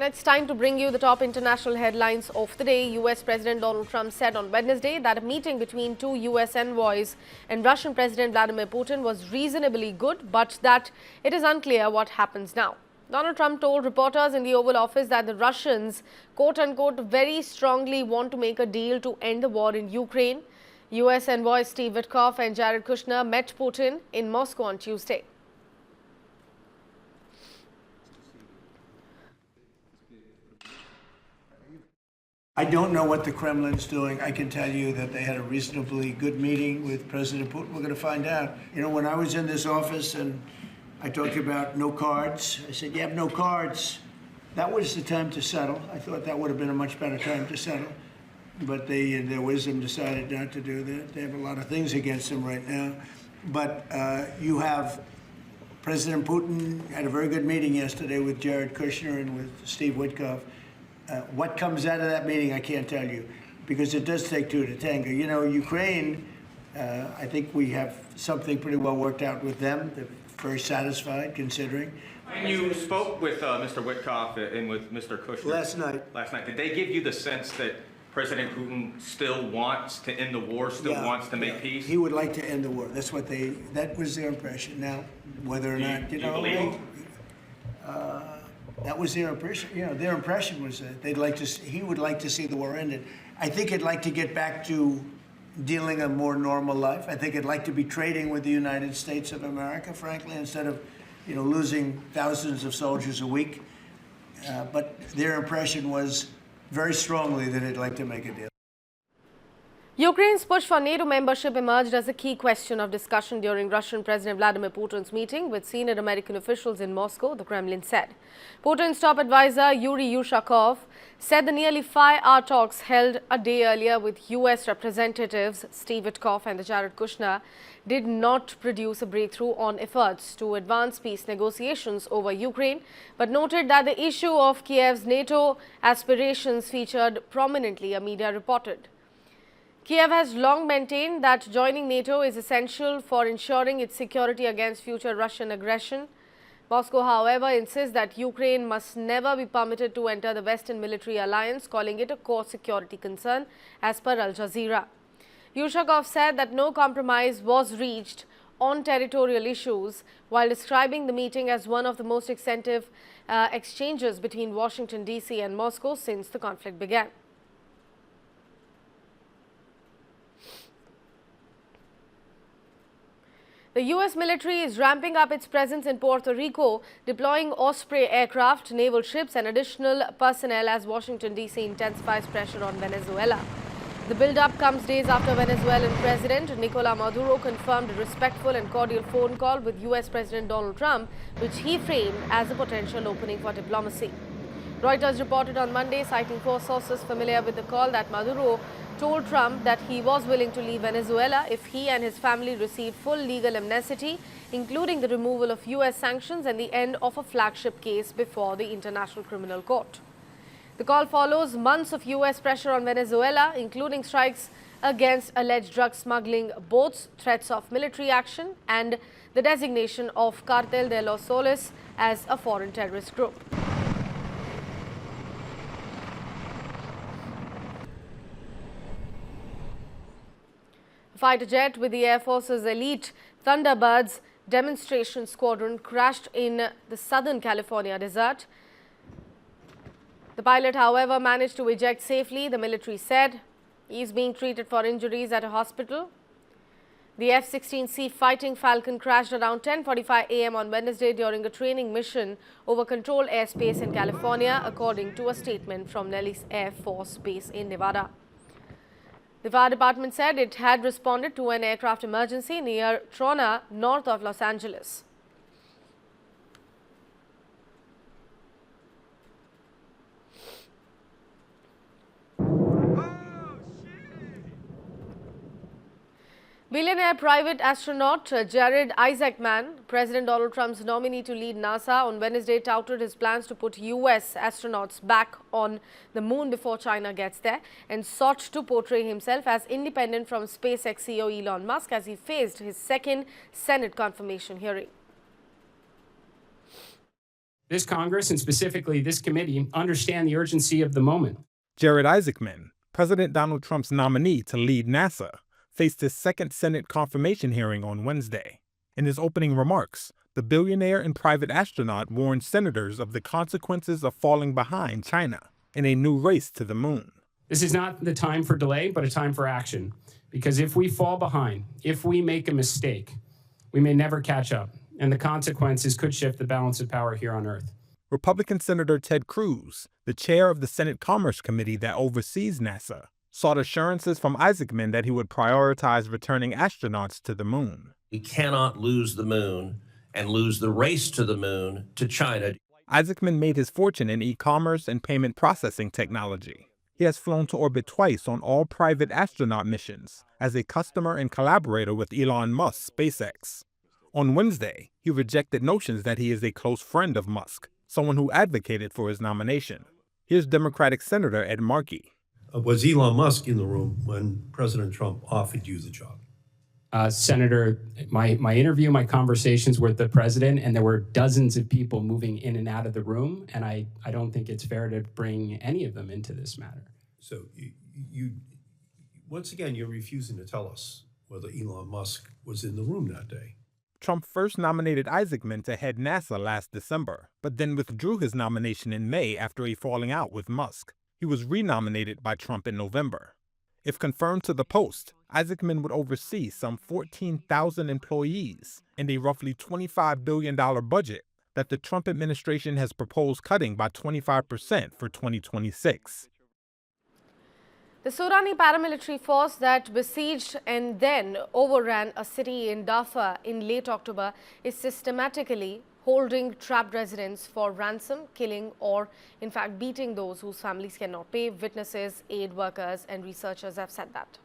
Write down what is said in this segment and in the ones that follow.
And it's time to bring you the top international headlines of the day. US President Donald Trump said on Wednesday that a meeting between two US envoys and Russian President Vladimir Putin was reasonably good, but that it is unclear what happens now. Donald Trump told reporters in the Oval Office that the Russians, quote-unquote, very strongly want to make a deal to end the war in Ukraine. US envoys Steve Witkoff and Jared Kushner met Putin in Moscow on Tuesday. I don't know what the Kremlin's doing. I can tell you that they had a reasonably good meeting with President Putin. We're going to find out. You know, when I was in this office and I talked about no cards, I said, you have no cards. That was the time to settle. I thought that would have been a much better time to settle. But they, in their wisdom, decided not to do that. They have a lot of things against them right now. But you have President Putin had a very good meeting yesterday with Jared Kushner and with Steve Witkoff. What comes out of that meeting, I can't tell you, because it does take two to tango. You know, Ukraine, I think we have something pretty well worked out with them. They're very satisfied, considering. And you spoke with Mr. Witkoff and with Mr. Kushner Last night. Did they give you the sense that President Putin still wants to end the war, still wants to make peace? He would like to end the war. That's what that was their impression. Now, whether or not, you know, that was their impression. You know, their impression was that he would like to see the war ended. I think he'd like to get back to dealing a more normal life. I think he'd like to be trading with the United States of America, frankly, instead of, you know, losing thousands of soldiers a week. But their impression was very strongly that he'd like to make a deal. Ukraine's push for NATO membership emerged as a key question of discussion during Russian President Vladimir Putin's meeting with senior American officials in Moscow, the Kremlin said. Putin's top advisor, Yuri Yushakov, said the nearly 5-hour talks held a day earlier with U.S. representatives Steve Witkoff and Jared Kushner did not produce a breakthrough on efforts to advance peace negotiations over Ukraine, but noted that the issue of Kiev's NATO aspirations featured prominently, a media reported. Kiev has long maintained that joining NATO is essential for ensuring its security against future Russian aggression. Moscow, however, insists that Ukraine must never be permitted to enter the Western military alliance, calling it a core security concern, as per Al Jazeera. Yushakov said that no compromise was reached on territorial issues, while describing the meeting as one of the most extensive exchanges between Washington, D.C. and Moscow since the conflict began. The U.S. military is ramping up its presence in Puerto Rico, deploying Osprey aircraft, naval ships and additional personnel as Washington, D.C. intensifies pressure on Venezuela. The build-up comes days after Venezuelan President Nicolás Maduro confirmed a respectful and cordial phone call with U.S. President Donald Trump, which he framed as a potential opening for diplomacy. Reuters reported on Monday, citing 4 sources familiar with the call, that Maduro told Trump that he was willing to leave Venezuela if he and his family received full legal amnesty, including the removal of U.S. sanctions and the end of a flagship case before the International Criminal Court. The call follows months of U.S. pressure on Venezuela, including strikes against alleged drug smuggling boats, threats of military action, and the designation of Cartel de los Soles as a foreign terrorist group. Fighter jet with the Air Force's elite Thunderbirds demonstration squadron crashed in the Southern California desert. The pilot, however, managed to eject safely, the military said. He is being treated for injuries at a hospital. The F-16C Fighting Falcon crashed around 10:45 a.m. on Wednesday during a training mission over controlled airspace in California, according to a statement from Nellis Air Force Base in Nevada. The fire department said it had responded to an aircraft emergency near Trona, north of Los Angeles. Billionaire private astronaut Jared Isaacman, President Donald Trump's nominee to lead NASA, on Wednesday touted his plans to put U.S. astronauts back on the moon before China gets there, and sought to portray himself as independent from SpaceX CEO Elon Musk as he faced his second Senate confirmation hearing. This Congress, and specifically this committee, understand the urgency of the moment. Jared Isaacman, President Donald Trump's nominee to lead NASA, faced his second Senate confirmation hearing on Wednesday. In his opening remarks, the billionaire and private astronaut warned senators of the consequences of falling behind China in a new race to the moon. This is not the time for delay, but a time for action. Because if we fall behind, if we make a mistake, we may never catch up, and the consequences could shift the balance of power here on Earth. Republican Senator Ted Cruz, the chair of the Senate Commerce Committee that oversees NASA, sought assurances from Isaacman that he would prioritize returning astronauts to the moon. We cannot lose the moon and lose the race to the moon to China. Isaacman made his fortune in e-commerce and payment processing technology. He has flown to orbit twice on all private astronaut missions as a customer and collaborator with Elon Musk's SpaceX. On Wednesday, he rejected notions that he is a close friend of Musk, someone who advocated for his nomination. Here's Democratic Senator Ed Markey. Was Elon Musk in the room when President Trump offered you the job? Senator, my interview, my conversations with the president, and there were dozens of people moving in and out of the room, and I don't think it's fair to bring any of them into this matter. So you once again, you're refusing to tell us whether Elon Musk was in the room that day. Trump first nominated Isaacman to head NASA last December, but then withdrew his nomination in May after a falling out with Musk. He was renominated by Trump in November. If confirmed to the post, Isaacman would oversee some 14,000 employees and a roughly $25 billion budget that the Trump administration has proposed cutting by 25% for 2026. The Sudani paramilitary force that besieged and then overran a city in Darfur in late October is systematically holding trapped residents for ransom, killing or in fact beating those whose families cannot pay. Witnesses, aid workers and researchers have said that.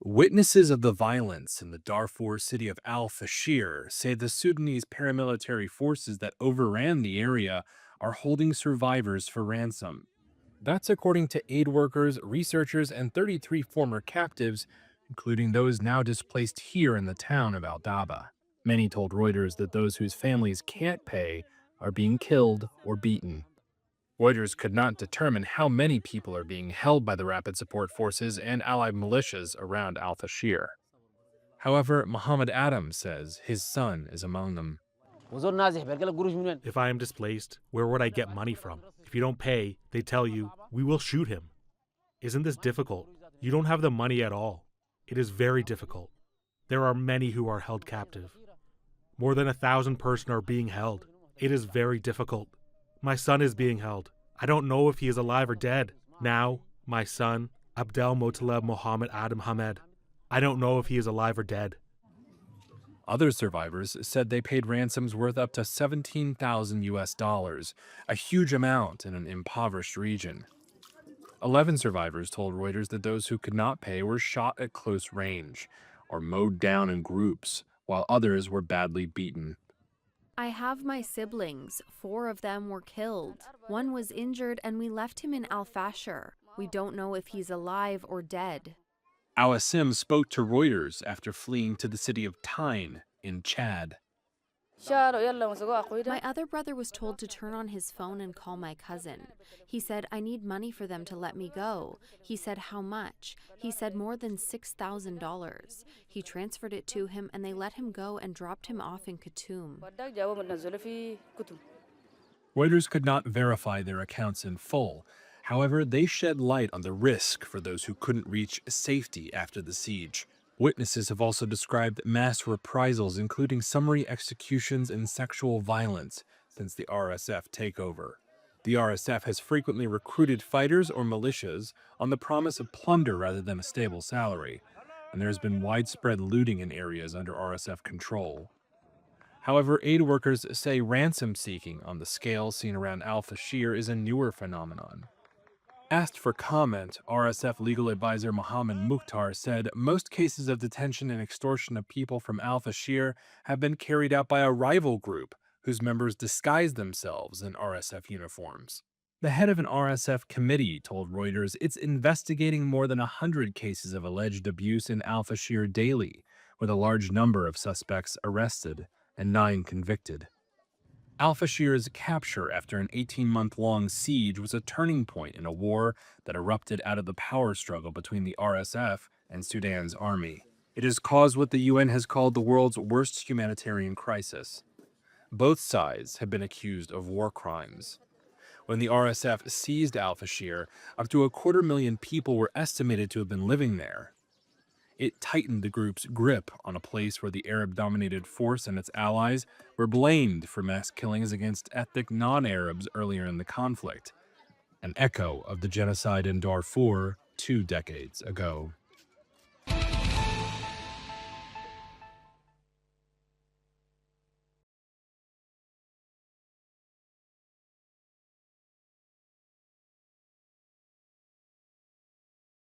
Witnesses of the violence in the Darfur city of Al-Fashir say the Sudanese paramilitary forces that overran the area are holding survivors for ransom. That's according to aid workers, researchers, and 33 former captives, including those now displaced here in the town of Al-Daba. Many told Reuters that those whose families can't pay are being killed or beaten. Reuters could not determine how many people are being held by the Rapid Support Forces and allied militias around Al-Fashir. However, Muhammad Adam says his son is among them. If I am displaced, where would I get money from? If you don't pay, they tell you, we will shoot him. Isn't this difficult? You don't have the money at all. It is very difficult. There are many who are held captive. More than 1,000 persons are being held. It is very difficult. My son is being held. I don't know if he is alive or dead. Now, my son, Abdel Motaleb Mohammed Adam Hamed, I don't know if he is alive or dead. Other survivors said they paid ransoms worth up to $17,000, a huge amount in an impoverished region. 11 survivors told Reuters that those who could not pay were shot at close range or mowed down in groups, while others were badly beaten. I have my siblings. 4 of them were killed. 1 was injured and we left him in Al-Fashir. We don't know if he's alive or dead. Awasim spoke to Reuters after fleeing to the city of Tyne in Chad. My other brother was told to turn on his phone and call my cousin. He said, I need money for them to let me go. He said, how much? He said more than $6,000. He transferred it to him and they let him go and dropped him off in Khartoum. Reuters could not verify their accounts in full. However, they shed light on the risk for those who couldn't reach safety after the siege. Witnesses have also described mass reprisals, including summary executions and sexual violence, since the RSF takeover. The RSF has frequently recruited fighters or militias on the promise of plunder rather than a stable salary, and there has been widespread looting in areas under RSF control. However, aid workers say ransom-seeking on the scale seen around Al-Fashir is a newer phenomenon. Asked for comment, RSF legal advisor Mohammed Mukhtar said most cases of detention and extortion of people from Al-Fashir have been carried out by a rival group whose members disguise themselves in RSF uniforms. The head of an RSF committee told Reuters it's investigating more than 100 cases of alleged abuse in Al-Fashir daily, with a large number of suspects arrested and 9 convicted. Al-Bashir's capture after an 18-month-long siege was a turning point in a war that erupted out of the power struggle between the RSF and Sudan's army. It has caused what the UN has called the world's worst humanitarian crisis. Both sides have been accused of war crimes. When the RSF seized Al-Bashir, up to 250,000 people were estimated to have been living there. It tightened the group's grip on a place where the Arab-dominated force and its allies were blamed for mass killings against ethnic non-Arabs earlier in the conflict, an echo of the genocide in Darfur 2 decades ago.